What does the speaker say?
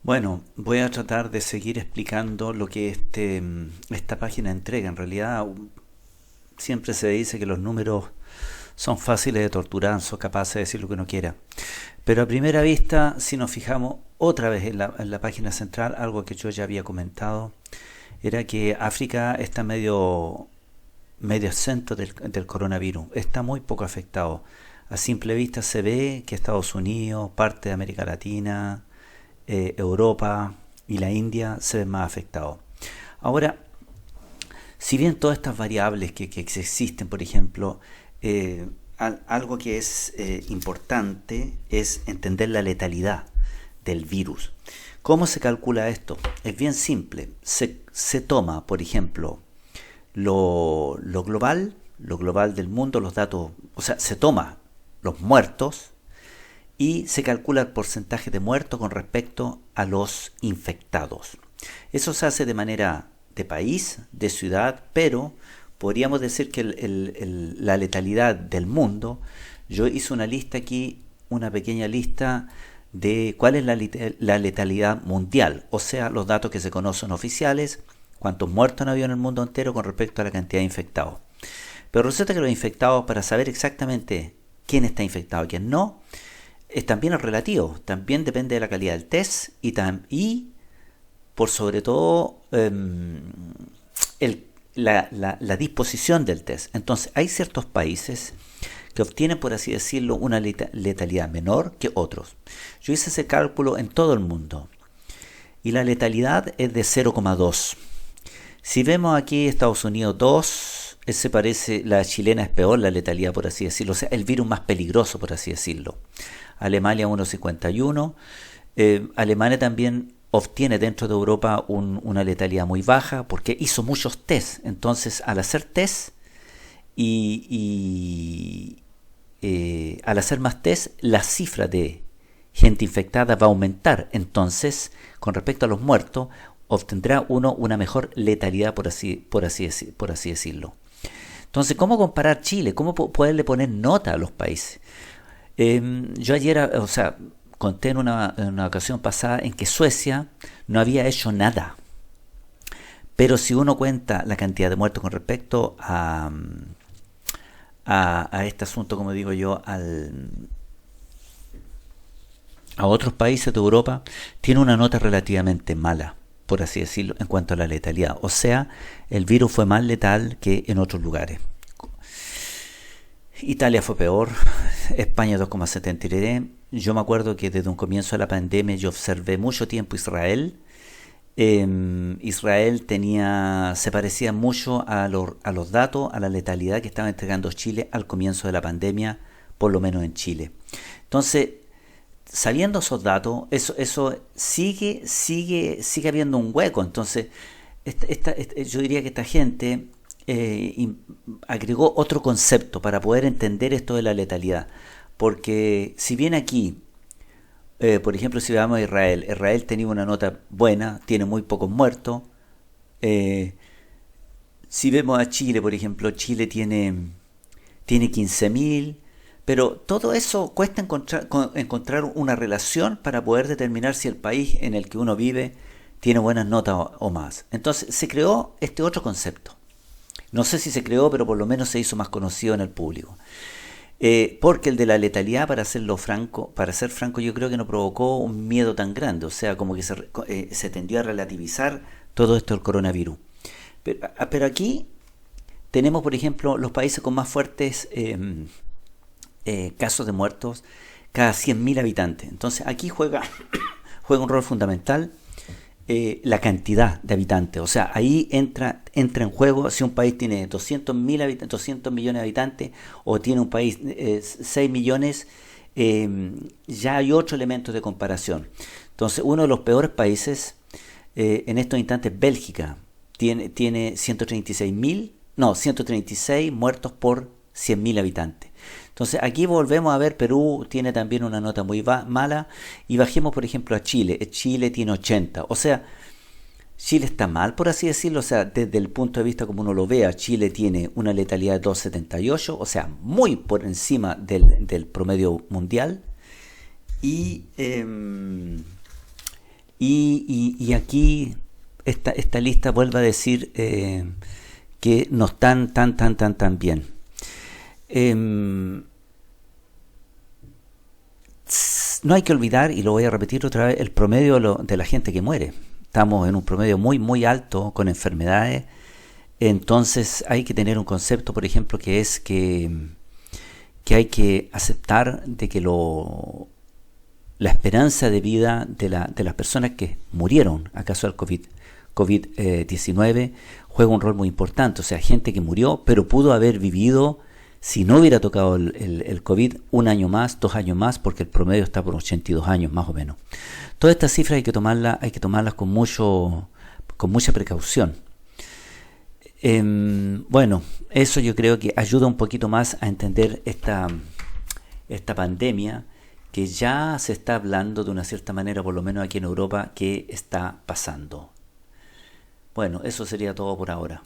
Bueno, voy a tratar de seguir explicando lo que esta página entrega. En realidad, siempre se dice que los números son fáciles de torturar, son capaces de decir lo que uno quiera. Pero a primera vista, si nos fijamos otra vez en la página central, algo que yo ya había comentado, era que África está medio exento del coronavirus, está muy poco afectado. A simple vista se ve que Estados Unidos, parte de América Latina, Europa y la India se ven más afectados. Ahora, si bien todas estas variables que existen, por ejemplo, algo que es importante es entender la letalidad del virus. ¿Cómo se calcula esto? Es bien simple. Se toma, por ejemplo, lo global del mundo, los datos, o sea, se toma los muertos y se calcula el porcentaje de muertos con respecto a los infectados. Eso se hace de manera de país, de ciudad, pero podríamos decir que la letalidad del mundo, yo hice una lista aquí, una pequeña lista de cuál es la letalidad mundial, o sea, los datos que se conocen oficiales, cuántos muertos han habido en el mundo entero con respecto a la cantidad de infectados. Pero resulta que los infectados, para saber exactamente quién está infectado y quién no, también es relativo, también depende de la calidad del test y por sobre todo la disposición del test. Entonces hay ciertos países que obtienen, por así decirlo, una letalidad menor que otros. Yo hice ese cálculo en todo el mundo y la letalidad es de 0,2. Si vemos aquí Estados Unidos 2, ese parece, la chilena es peor, la letalidad, por así decirlo, o sea, el virus más peligroso, por así decirlo. Alemania 1,51. Alemania también obtiene dentro de Europa una letalidad muy baja porque hizo muchos test. Entonces, al hacer test al hacer más test, la cifra de gente infectada va a aumentar. Entonces, con respecto a los muertos, obtendrá uno una mejor letalidad, por así decirlo. Entonces, ¿cómo comparar Chile? ¿Cómo poderle poner nota a los países? Yo ayer, o sea, conté en una ocasión pasada en que Suecia no había hecho nada. Pero si uno cuenta la cantidad de muertos con respecto a este asunto, como digo yo, a otros países de Europa, tiene una nota relativamente mala, por así decirlo, en cuanto a la letalidad. O sea, el virus fue más letal que en otros lugares. Italia fue peor, España 2,73. Yo me acuerdo que desde un comienzo de la pandemia yo observé mucho tiempo Israel. Israel se parecía mucho a los datos, a la letalidad que estaba entregando Chile al comienzo de la pandemia, por lo menos en Chile. Entonces, sabiendo esos datos, eso sigue habiendo un hueco. Entonces, yo diría que esta gente agregó otro concepto para poder entender esto de la letalidad. Porque si bien aquí, por ejemplo, si vamos a Israel tenía una nota buena, tiene muy pocos muertos. Eh, si vemos a Chile, por ejemplo, Chile tiene 15.000, pero todo eso cuesta encontrar una relación para poder determinar si el país en el que uno vive tiene buenas notas o más. Entonces se creó este otro concepto. No sé si se creó, pero por lo menos se hizo más conocido en el público. Porque el de la letalidad, para ser franco, yo creo que no provocó un miedo tan grande. O sea, como que se tendió a relativizar todo esto del coronavirus. Pero aquí tenemos, por ejemplo, los países con más fuertes casos de muertos cada 100.000 habitantes. Entonces aquí juega un rol fundamental la cantidad de habitantes. O sea, ahí entra en juego si un país tiene 200 millones de habitantes o tiene un país 6 millones, ya hay otro elemento de comparación. Entonces, uno de los peores países en estos instantes, Bélgica, tiene 136 muertos por 100.000 habitantes. Entonces aquí volvemos a ver, Perú tiene también una nota muy mala y bajemos por ejemplo a Chile. Chile tiene 80. O sea, Chile está mal, por así decirlo. O sea, desde el punto de vista como uno lo vea, Chile tiene una letalidad de 2,78, o sea, muy por encima del promedio mundial. Y Y aquí esta lista vuelve a decir que no están tan bien. Em, no hay que olvidar, y lo voy a repetir otra vez, el promedio de la gente que muere. Estamos en un promedio muy alto con enfermedades. Entonces hay que tener un concepto, por ejemplo, que es que hay que aceptar de que la esperanza de vida de las personas que murieron a causa del COVID-19 juega un rol muy importante. O sea, gente que murió, pero pudo haber vivido, si no hubiera tocado el COVID, un año más, 2 años más, porque el promedio está por 82 años más o menos. Todas estas cifras hay que tomarlas con mucha precaución. Bueno, eso yo creo que ayuda un poquito más a entender esta pandemia que ya se está hablando de una cierta manera, por lo menos aquí en Europa, que está pasando. Bueno, eso sería todo por ahora.